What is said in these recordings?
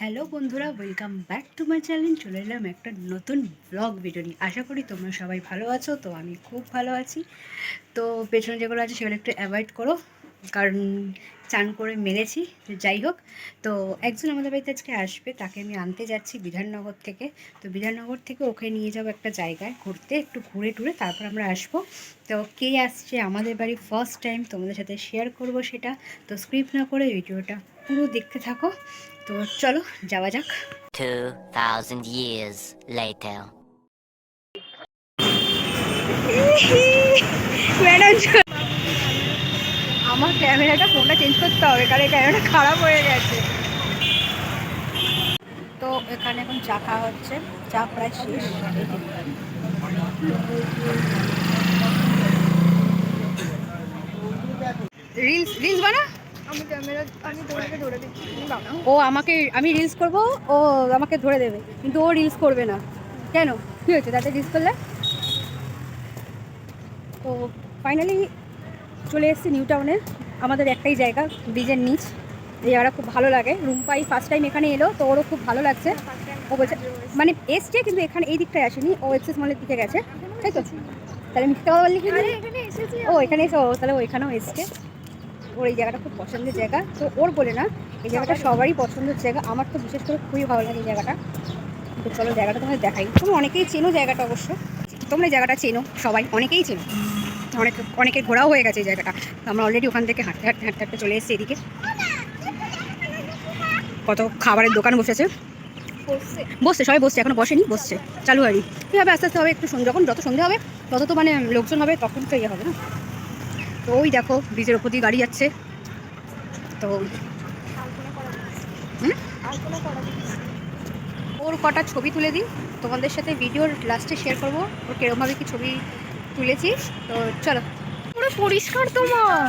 Hello বন্ধুরা, welcome back to my channel. চলে এলাম একটা নতুন ব্লগ ভিডিও নিয়ে। আশা করি তোমরা সবাই ভালো আছো। তো আমি খুব ভালো আছি। তো পেছনে যেগুলো আছে সেগুলো একটু অ্যাভয়েড করো, কারণ চান করে মেরেছি। যাই হোক, তো একজন আমাদের বাড়িতে আজকে আসবে, তাকে আমি আনতে যাচ্ছি বিধাননগর থেকে। তো বিধাননগর থেকে ওকে নিয়ে যাবো একটা জায়গায় ঘুরতে, একটু ঘুরে টুরে তারপর আমরা আসবো। তো কে আসছে আমাদের বাড়ি ফার্স্ট টাইম তোমাদের সাথে শেয়ার করব সেটা। তো স্ক্রিপ্ট না করে ভিডিওটা পুরো দেখতে থাকো। তো চলো যাওয়া যাক। 2000 years later. ম্যাডাম, আমার ক্যামেরাটা ফোনটা চেঞ্জ করতে হবে, কারণ এই ক্যামেরাটা খারাপ হয়ে গেছে। তো এখানে এখন চা খাওয়া হচ্ছে, চা প্রায় শেষ। রিলস রিলস বানা। ও আমাকে, আমি রিলস করব, ও আমাকে ধরে দেবে, কিন্তু ও রিলস করবে না। কেন, কী হয়েছে তাতে রিলস করলে? তো ফাইনালি চলে এসেছি নিউ টাউনে। আমাদের একটাই জায়গা, ব্রিজের নিচ। এই জায়গাটা খুব ভালো লাগে। রুম্পাই ফার্স্ট টাইম এখানে এলো, তো ওরও খুব ভালো লাগছে। ও বলছে মানে এসছে, কিন্তু এখানে এই দিকটায় আসেনি, ও এক্সেস মলের দিকে গেছে, তাই তো? তাহলে মিথ্যা কথা বললি কি? ও এখানে এসে, ও তাহলে ও এখানেও এসছে। ওর এই জায়গাটা খুব পছন্দের জায়গা। তো ওর বলে না, এই জায়গাটা সবারই পছন্দের জায়গা। আমার তো বিশেষ করে খুবই ভালো লাগে এই জায়গাটা। তো চলো জায়গাটা তোমাদের দেখাই। তোমরা অনেকেই চেনো জায়গাটা, অবশ্য তোমরা এই জায়গাটা চেনো, সবাই অনেকেই চেনো। অনেকের ঘোরাও হয়ে গেছে এই জায়গাটা। আমরা অলরেডি ওখান থেকে হাঁটতে হাঁটতে হাঁটতে হাঁটতে চলে এসেছি এদিকে। কত খাবারের দোকান বসেছে, বসছে সবাই বসছে, এখনো বসেনি, বসছে, চালু হয়নি। কী হবে, আস্তে আস্তে হবে। একটু যখন যত সন্ধে হবে তত তো মানে লোকজন হবে, তখন তো ইয়ে হবে না। তো ওই দেখো ব্রিজের ওপর দিয়ে গাড়ি যাচ্ছে। তো ওর কটা ছবি তুলে দিই, তোমাদের সাথে ভিডিওর লাস্টে শেয়ার করবো ওর কিরকমভাবে কি ছবি তুলেছি। তো চলো। পুরো পরিষ্কার তোমার।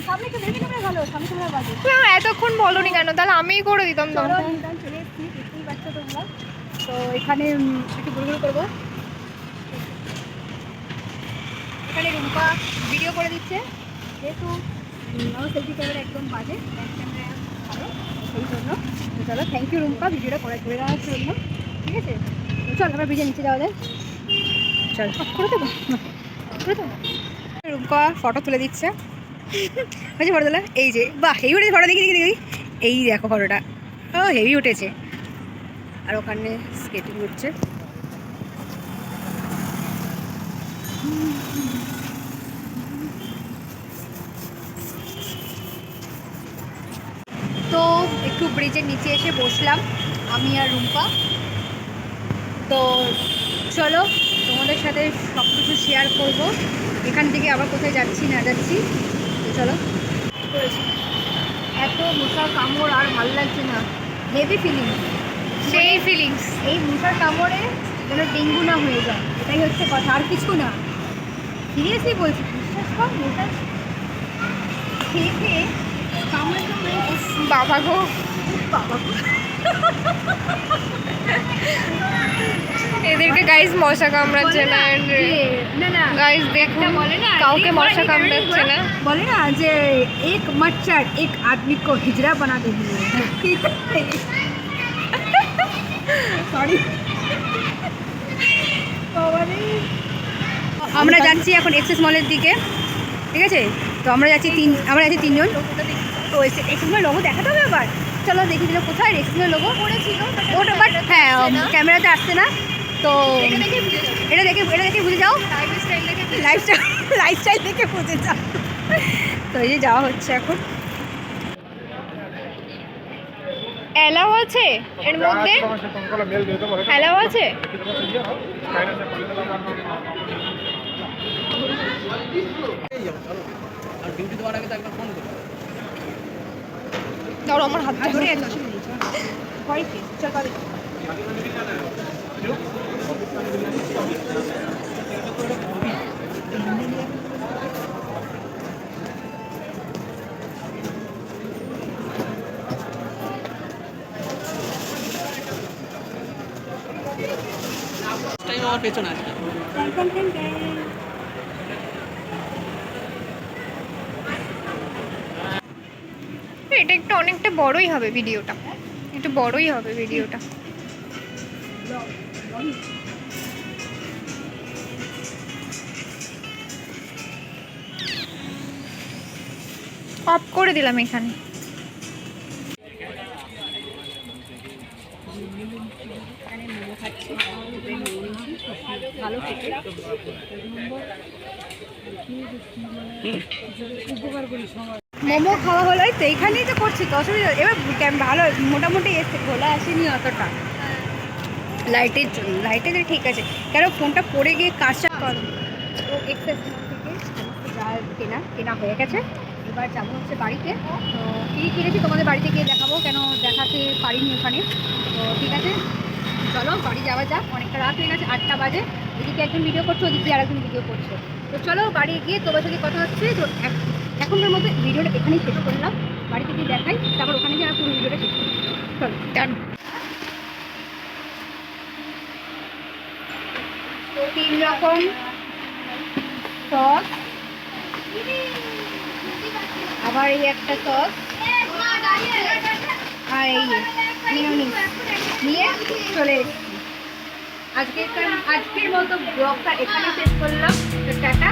সামনে একটু দেখে নেবে, ভালো সামনে তোমার বাজে। তুমি আমার এতক্ষণ বলনি কেন? তাহলে আমিই করে দিতাম চলো তখন। নিউটাউন চলে এসেছি, দেখতেই পাচ্ছ তোমরা। তো এখানে একটু ঘুরঘুর করবো। এখানে রুম্পা ভিডিও করে দিচ্ছে, যেহেতু আমার সেলফি ক্যামেরা একদম বাজে, ব্যাক ক্যামেরা ভালো, সেই জন্য। তো চলো, থ্যাংক ইউ রুম্পা ভিডিওটা করে দেওয়ার জন্য। ঠিক আছে, তো চল আমরা ব্রিজের নিচে যাওয়া যায়। চল করে দেবো, করে দেবো। রুম্পা ফটো তুলে দিচ্ছে, হয়েছে ফটো তোলা? এই যে বাহ, হেভি উঠেছে ফটো, দেখি দেখি দেখি। এই দেখো ফটোটা, ও হেভি উঠেছে। আর ওখানে স্কেটিং হচ্ছে। তো একটু ব্রিজের নিচে এসে বসলাম আমি আর রুম্পা। তো চলো তোমাদের সাথে সব কিছু শেয়ার করবো, এখান থেকে আবার কোথায় যাচ্ছি না যাচ্ছি। তো চলো। এত মশার কামড়, আর ভালো লাগছে না, হেভি ফিলিং, সেই ফিলিংস। এই মশার কামড়ে যেন ডেঙ্গু না হয়ে যায়, এটাই হচ্ছে কথা, আর কিছু না। সিরিয়াসলি বলছি, বিশ্বাস কর, মশার খেয়ে খেয়ে কামড়ে কামড়ে বাবা গো, বাবা গো। এদেরকে গাইস মশা কামড়াচ্ছে না। না না গাইস দেখুন, বলে না, কাউকে মশা কামড়াচ্ছে না। বলে না যে এক मच्छर एक आदमी को हिजड़ा बना देती है। সরি। আমরা যাচ্ছি এখন এক্সেস মলের দিকে, ঠিক আছে? তো আমরা যাচ্ছি তিনজন। তো এক্সেস মলের লোগো দেখাতে হবে আবার। চলো দেখি দিল কোথায় এক্সেস মলের লোগো পড়েছিল ওটা, বাট হ্যাঁ ক্যামেরাতে আসছে না। তো এটা দেখে বুঝে যাও, লাইফস্টাইল দেখে বুঝে যাও। তো এই যে যাওয়া হচ্ছে এখন। অ্যালাউ আছে এর মধ্যে? অ্যালাউ আছে? ধরো আমার হাত ধরে ভয় কি, চল পাবে। আমার পেছনে আছে। এটা একটু অনেকটা বড়ই হবে ভিডিওটা, একটু বড়ই হবে ভিডিওটা। অফ করে দিলাম এখানে। এখানে মোমো খাচ্ছি, ভালো খেতে। মোমো খাওয়া হলো, এই তো এখানেই তো করছি তো, অসুবিধা এবার ভালো মোটামুটি এসছে, খোলা আসেনি অতটা লাইটের জন্য। লাইটের ঠিক আছে, কেন ফোনটা পড়ে গিয়ে কাঁচা কর। তো এক্সেস থেকে সমস্ত যা কেনা হয়ে গেছে, এবার যাবো হচ্ছে বাড়িতে। তো কী কিনেছি তোমাদের বাড়িতে গিয়ে দেখাবো, কেন দেখাতে পারিনি ওখানে। তো ঠিক আছে, চলো বাড়ি যাওয়া যাক, অনেকটা রাত হয়ে গেছে, 8টা বাজে। এদিকে একজন ভিডিও করছে, ওদিকে আরেকজন ভিডিও করছে। তো চলো বাড়ি গিয়ে তোমার সাথে কথা হচ্ছে। তো এখনকার মধ্যে ভিডিওটা এখানেই শেষ করলাম, বাড়িতে গিয়ে দেখাই, তারপর ওখানে গিয়ে আর পুরো ভিডিওটা শেষ করি। চলো ডান। তো 3 রকম সস, আবার এই একটা সস, আর এই মিনোনিস নিয়ে চলে এসেছি। আজকের মতো ব্লগটা এখানে শেষ করলাম। তো টাটা।